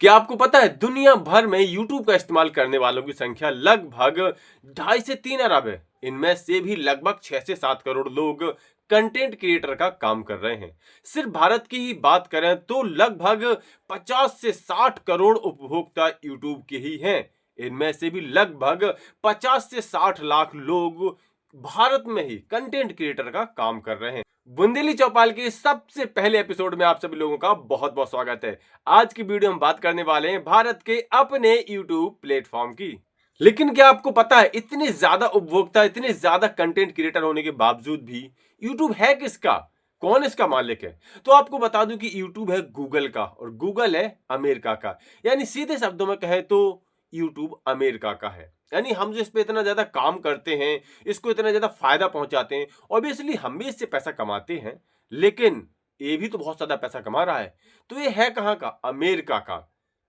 क्या आपको पता है दुनिया भर में YouTube का इस्तेमाल करने वालों की संख्या लगभग 2.5 से 3 अरब है। इनमें से भी लगभग 6 से 7 करोड़ लोग कंटेंट क्रिएटर का काम कर रहे हैं। सिर्फ भारत की ही बात करें तो लगभग 50 से 60 करोड़ उपभोक्ता YouTube के ही हैं। इनमें से भी लगभग 50 से 60 लाख लोग भारत में ही कंटेंट क्रिएटर का काम कर रहे हैं। बुंदेली चौपाल के सबसे पहले एपिसोड में आप सभी लोगों का बहुत बहुत स्वागत है। आज की वीडियो हम बात करने वाले हैं भारत के अपने YouTube प्लेटफॉर्म की। लेकिन क्या आपको पता है इतने ज्यादा उपभोक्ता, इतने ज्यादा कंटेंट क्रिएटर होने के बावजूद भी YouTube है किसका? कौन इसका मालिक है? तो आपको बता दूं कि YouTube है गूगल का और गूगल है अमेरिका का। यानी सीधे शब्दों में कहें तो YouTube अमेरिका का है। यानी हम जो इस पे इतना ज्यादा काम करते हैं, इसको इतना ज्यादा फायदा पहुंचाते हैं, ऑब्वियसली हम भी इससे पैसा कमाते हैं, लेकिन ये भी तो बहुत ज्यादा पैसा कमा रहा है। तो ये है कहां का? अमेरिका का।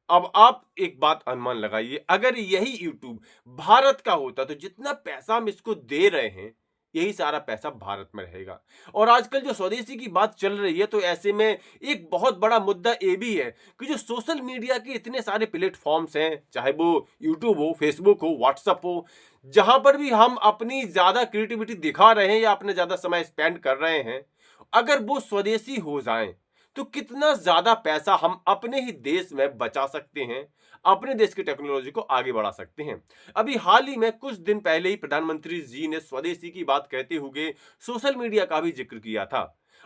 अब आप एक बात अनुमान लगाइए, अगर यही YouTube भारत का होता तो जितना पैसा हम इसको दे रहे हैं, यही सारा पैसा भारत में रहेगा। और आजकल जो स्वदेशी की बात चल रही है, तो ऐसे में एक बहुत बड़ा मुद्दा ये भी है कि जो सोशल मीडिया के इतने सारे प्लेटफॉर्म्स हैं, चाहे वो यूट्यूब हो, फेसबुक हो, व्हाट्सएप हो, जहां पर भी हम अपनी ज्यादा क्रिएटिविटी दिखा रहे हैं या अपने ज्यादा समय स्पेंड कर रहे हैं, अगर वो स्वदेशी हो जाएं तो कितना ज्यादा पैसा हम अपने ही देश में बचा सकते हैं, अपने देश की टेक्नोलॉजी को आगे बढ़ा सकते हैं। अभी हाल ही में कुछ दिन पहले ही प्रधानमंत्री जी ने स्वदेशी की बात कहते हुए सोशल मीडिया का भी जिक्र किया था।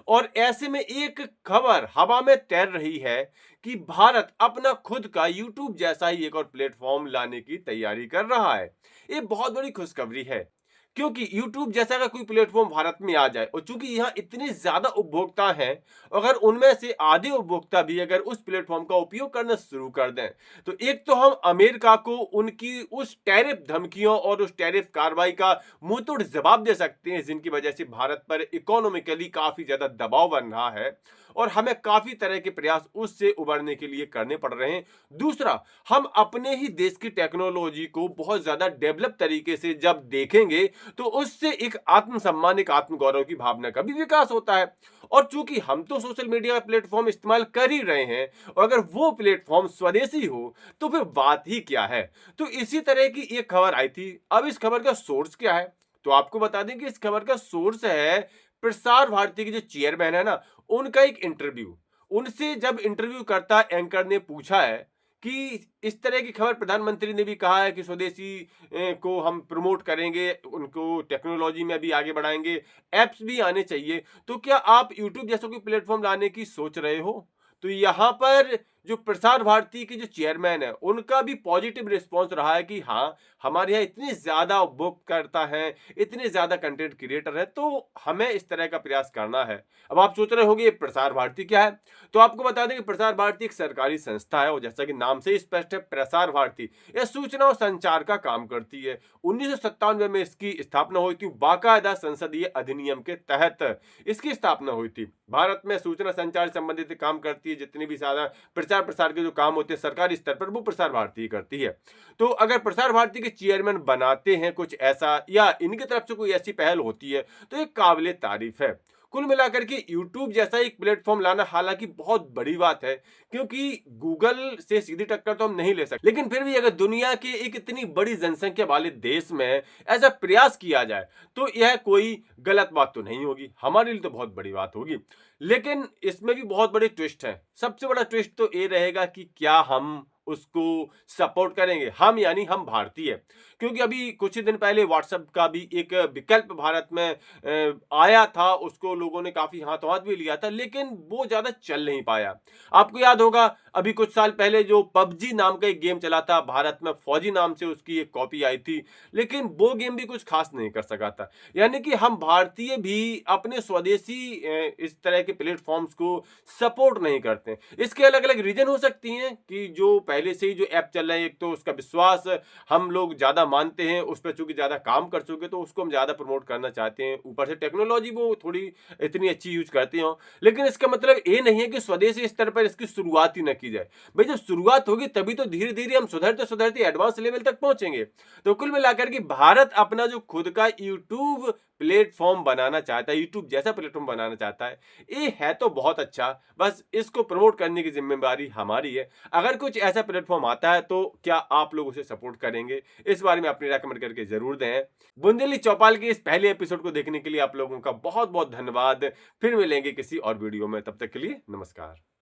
और ऐसे में एक खबर हवा में तैर रही है कि भारत अपना खुद का यूट्यूब जैसा ही एक और प्लेटफॉर्म लाने की तैयारी कर रहा है। ये बहुत बड़ी खुशखबरी है, क्योंकि YouTube जैसा अगर कोई प्लेटफॉर्म भारत में आ जाए और चूंकि यहाँ इतने ज्यादा उपभोक्ता हैं, अगर उनमें से आधे उपभोक्ता भी अगर उस प्लेटफॉर्म का उपयोग करना शुरू कर दें, तो एक तो हम अमेरिका को उनकी उस टैरिफ धमकियों और उस टैरिफ कार्रवाई का मुंह तोड़ जवाब दे सकते हैं, जिनकी वजह से भारत पर इकोनॉमिकली काफी ज्यादा दबाव बन रहा है और हमें काफी तरह के प्रयास उससे उबरने के लिए करने पड़ रहे हैं। दूसरा, हम अपने ही देश की टेक्नोलॉजी को बहुत ज्यादा डेवलप तरीके से जब देखेंगे, तो उससे एक आत्मसम्मान, एक आत्मगौरव की भावना का भी विकास होता है। और चूंकि हम तो सोशल मीडिया प्लेटफॉर्म इस्तेमाल कर ही रहे हैं, और अगर वो प्लेटफॉर्म स्वदेशी हो तो फिर बात ही क्या है। तो इसी तरह की एक खबर आई थी। अब इस खबर का सोर्स क्या है, तो आपको बता दें कि इस खबर का सोर्स है प्रसार भारती के जो चेयरमैन है ना, उनका एक इंटरव्यू। उनसे जब इंटरव्यू करता एंकर ने पूछा है कि इस तरह की खबर प्रधानमंत्री ने भी कहा है कि स्वदेशी को हम प्रमोट करेंगे, उनको टेक्नोलॉजी में भी आगे बढ़ाएंगे, एप्स भी आने चाहिए, तो क्या आप यूट्यूब जैसा कोई प्लेटफॉर्म लाने की सोच रहे हो? तो यहाँ पर जो प्रसार भारती के जो चेयरमैन है, उनका भी पॉजिटिव रिस्पॉन्स रहा है कि हाँ, हमारे यहाँ इतने ज्यादा उपभोक्ता हैं, इतने ज्यादा कंटेंट क्रिएटर है, तो हमें इस तरह का प्रयास करना है। अब आप सोच रहे होंगे ये प्रसार भारती क्या है, तो आपको बता दें कि प्रसार भारती एक सरकारी संस्था है और जैसा कि नाम से ही स्पष्ट है, प्रसार भारती यह सूचना और संचार का काम करती है। 1997 में इसकी स्थापना हुई थी, बाकायदा संसदीय अधिनियम के तहत इसकी स्थापना हुई थी। भारत में सूचना संचार संबंधित काम करती है, जितने भी सारा प्रचार प्रसार के जो काम होते हैं सरकारी स्तर पर, वो प्रसार भारती करती है। तो अगर प्रसार भारती के चेयरमैन बनाते हैं कुछ ऐसा, या इनकी तरफ से कोई ऐसी पहल होती है, तो ये काबिले तारीफ है। कुल मिलाकर के YouTube जैसा एक प्लेटफॉर्म लाना हालांकि बहुत बड़ी बात है, क्योंकि गूगल से सीधी टक्कर तो हम नहीं ले सकते, लेकिन फिर भी अगर दुनिया के एक इतनी बड़ी जनसंख्या वाले देश में ऐसा प्रयास किया जाए, तो यह कोई गलत बात तो नहीं होगी, हमारे लिए तो बहुत बड़ी बात होगी। लेकिन इसमें भी बहुत बड़े ट्विस्ट है। सबसे बड़ा ट्विस्ट तो ये रहेगा कि क्या हम उसको सपोर्ट करेंगे, हम यानी हम भारतीय। क्योंकि अभी कुछ ही दिन पहले व्हाट्सएप का भी एक विकल्प भारत में आया था, उसको लोगों ने काफी हाथों हाथ भी लिया था, लेकिन वो ज्यादा चल नहीं पाया। आपको याद होगा अभी कुछ साल पहले जो पबजी नाम का एक गेम चला था भारत में, फौजी नाम से उसकी एक कॉपी आई थी, लेकिन वो गेम भी कुछ खास नहीं कर सका था। यानी कि हम भारतीय भी अपने स्वदेशी इस तरह के प्लेटफॉर्म्स को सपोर्ट नहीं करते। इसके अलग अलग रीजन हो सकती हैं कि जो पहले से ही जो ऐप चल रहा है, एक तो उसका विश्वास हम लोग ज्यादा मानते हैं, उस पर चूंकि ज्यादा काम कर चुके तो उसको हम ज्यादा प्रमोट करना चाहते हैं, ऊपर से टेक्नोलॉजी वो थोड़ी इतनी अच्छी यूज करते हो। लेकिन इसका मतलब ये नहीं है कि स्वदेशी स्तर पर इसकी शुरुआत ही न की जाए। भाई जब शुरुआत होगी तभी तो धीरे-धीरे हम सुधरते-सुधरते एडवांस लेवल तक पहुँचेंगे। तो कुल मिलाकर के भारत अपना जो खुद का यूट्यूब प्लेटफ़ॉर्म बनाना चाहता है, यूट्यूब जैसा प्लेटफ़ॉर्म बनाना चाहता है, ये है तो बहुत अच्छा, बस इसको प्रमोट करने की ज़िम्मेदारी हमारी है। अगर कुछ ऐसा प्लेटफ़ॉर्म आता है तो क्या आप लोग उसे सपोर्ट करेंगे? इस बारे में अपनी राय कमेंट करके ज़रूर दें। बुंदेली चौपाल के इस पहले एपिसोड को देखने के लिए आप लोगों का बहुत-बहुत धन्यवाद। फिर मिलेंगे किसी और वीडियो में, तब तक के लिए नमस्कार।